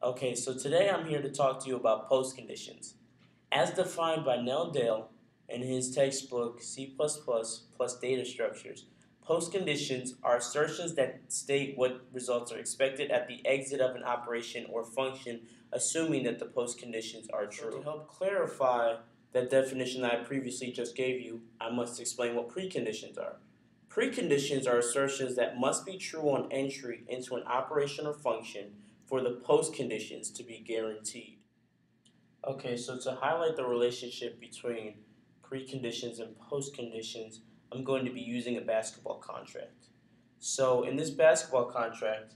Okay, so today I'm here to talk to you about postconditions. As defined by Nell Dale in his textbook C++ plus Data Structures, postconditions are assertions that state what results are expected at the exit of an operation or function, assuming that the postconditions are true. So to help clarify that definition that I previously just gave you, I must explain what preconditions are. Preconditions are assertions that must be true on entry into an operation or function for the postconditions to be guaranteed. Okay, so to highlight the relationship between preconditions and postconditions, I'm going to be using a basketball contract. So in this basketball contract,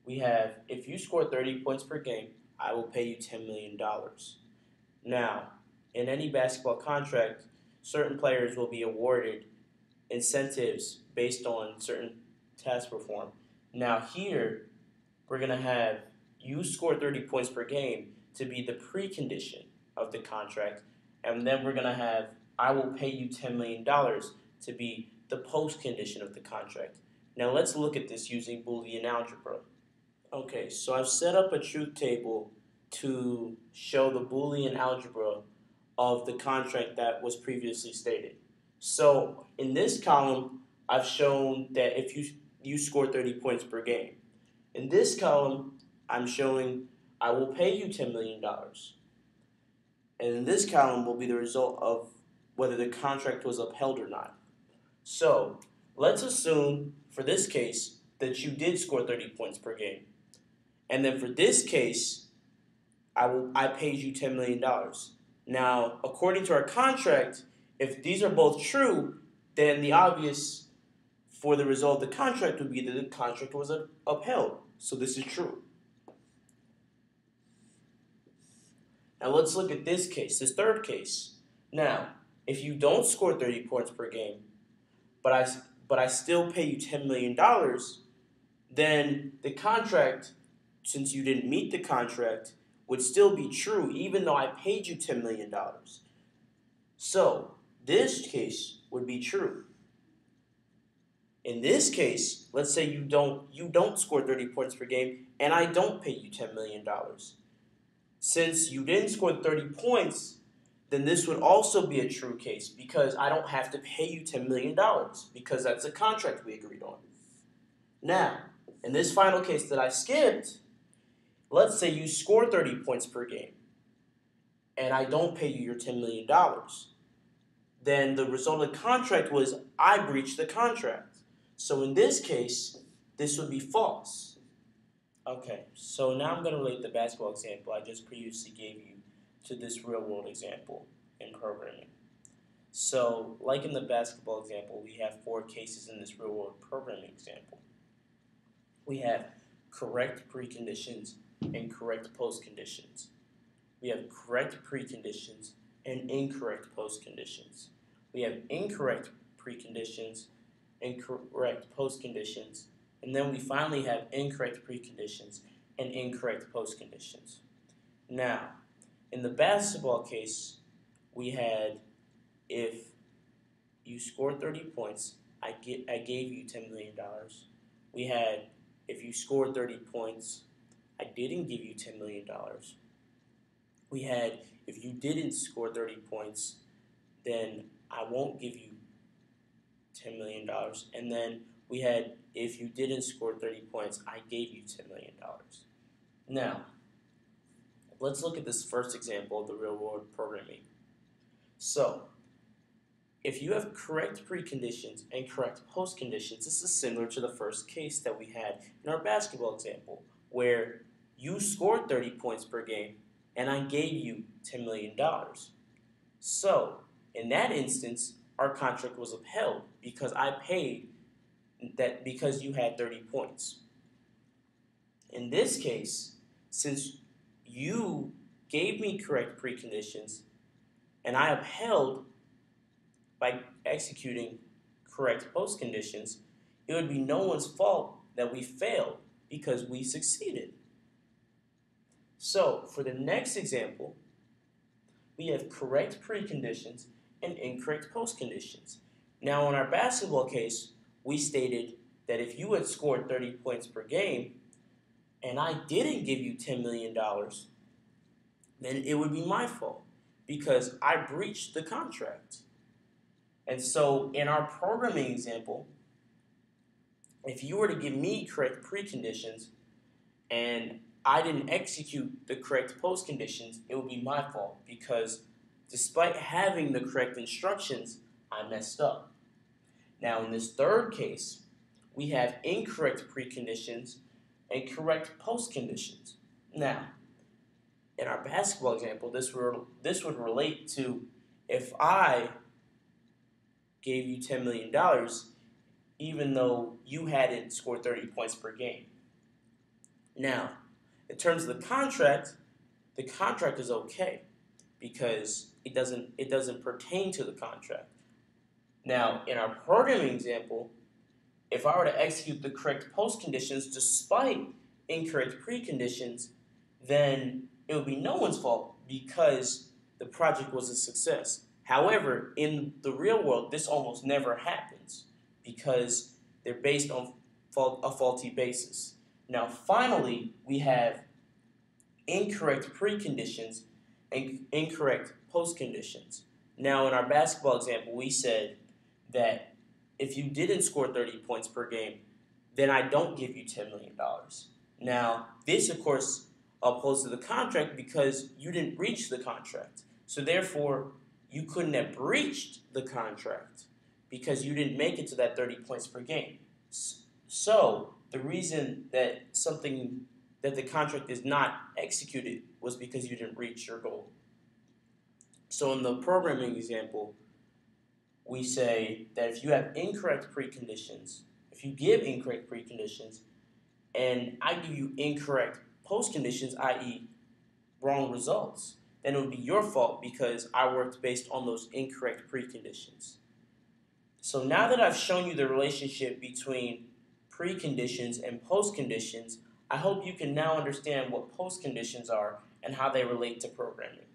we have if you score 30 points per game, I will pay you $10 million. Now, in any basketball contract, certain players will be awarded incentives based on certain tasks performed. Now, here, we're going to have you score 30 points per game to be the precondition of the contract, and then we're going to have I will pay you $10 million to be the postcondition of the contract. Now, let's look at this using Boolean algebra. Okay, so I've set up a truth table to show the Boolean algebra of the contract that was previously stated. So in this column, I've shown that if you score 30 points per game. In this column, I'm showing I will pay you $10 million. And in this column will be the result of whether the contract was upheld or not. So let's assume for this case that you did score 30 points per game. And then for this case, I paid you $10 million. Now, according to our contract, if these are both true, then the obvious for the result of the contract would be that the contract was upheld. So this is true. Now let's look at this case, this third case. Now, if you don't score 30 points per game, but I still pay you $10 million, then the contract, since you didn't meet the contract, would still be true even though I paid you $10 million. So this case would be true. In this case, let's say you don't score 30 points per game and I don't pay you $10 million. Since you didn't score 30 points, then this would also be a true case because I don't have to pay you $10 million because that's a contract we agreed on. Now, in this final case that I skipped, let's say you score 30 points per game and I don't pay you your $10 million. Then the result of the contract was I breached the contract. So in this case, this would be false. Okay, so now I'm going to relate the basketball example I just previously gave you to this real-world example in programming. So, like in the basketball example, we have 4 cases in this real-world programming example. We have correct preconditions and correct postconditions. We have correct preconditions and incorrect postconditions. We have incorrect preconditions and correct postconditions. And then we finally have incorrect preconditions and incorrect postconditions. Now, in the basketball case, we had if you scored 30 points, I gave you $10 million. We had if you scored 30 points, I didn't give you $10 million. We had if you didn't score 30 points, then I won't give you $10 million. And then we had if you didn't score 30 points, I gave you $10 million. Now, let's look at this first example of the real world programming. So, if you have correct preconditions and correct postconditions, this is similar to the first case that we had in our basketball example, where you scored 30 points per game and I gave you $10 million. So, in that instance, our contract was upheld because I paid that because you had 30 points. In this case, since you gave me correct preconditions and I upheld by executing correct postconditions, it would be no one's fault that we failed because we succeeded. So, for the next example, we have correct preconditions and incorrect postconditions. Now, in our basketball case, we stated that if you had scored 30 points per game and I didn't give you $10 million, then it would be my fault because I breached the contract. And so in our programming example, if you were to give me correct preconditions and I didn't execute the correct postconditions, it would be my fault because despite having the correct instructions, I messed up. Now in this third case, we have incorrect preconditions and correct postconditions. Now, in our basketball example, this would relate to if I gave you $10 million, even though you hadn't scored 30 points per game. Now, in terms of the contract is okay because it doesn't pertain to the contract. Now, in our programming example, if I were to execute the correct postconditions despite incorrect preconditions, then it would be no one's fault because the project was a success. However, in the real world, this almost never happens because they're based on a faulty basis. Now, finally, we have incorrect preconditions and incorrect postconditions. Now, in our basketball example, we said that if you didn't score 30 points per game, then I don't give you $10 million. Now, this, of course, opposed to the contract because you didn't breach the contract. So therefore, you couldn't have breached the contract because you didn't make it to that 30 points per game. So the reason that the contract is not executed was because you didn't reach your goal. So in the programming example, we say that if you have incorrect preconditions, if you give incorrect preconditions, and I give you incorrect postconditions, i.e. wrong results, then it would be your fault because I worked based on those incorrect preconditions. So now that I've shown you the relationship between preconditions and postconditions, I hope you can now understand what postconditions are and how they relate to programming.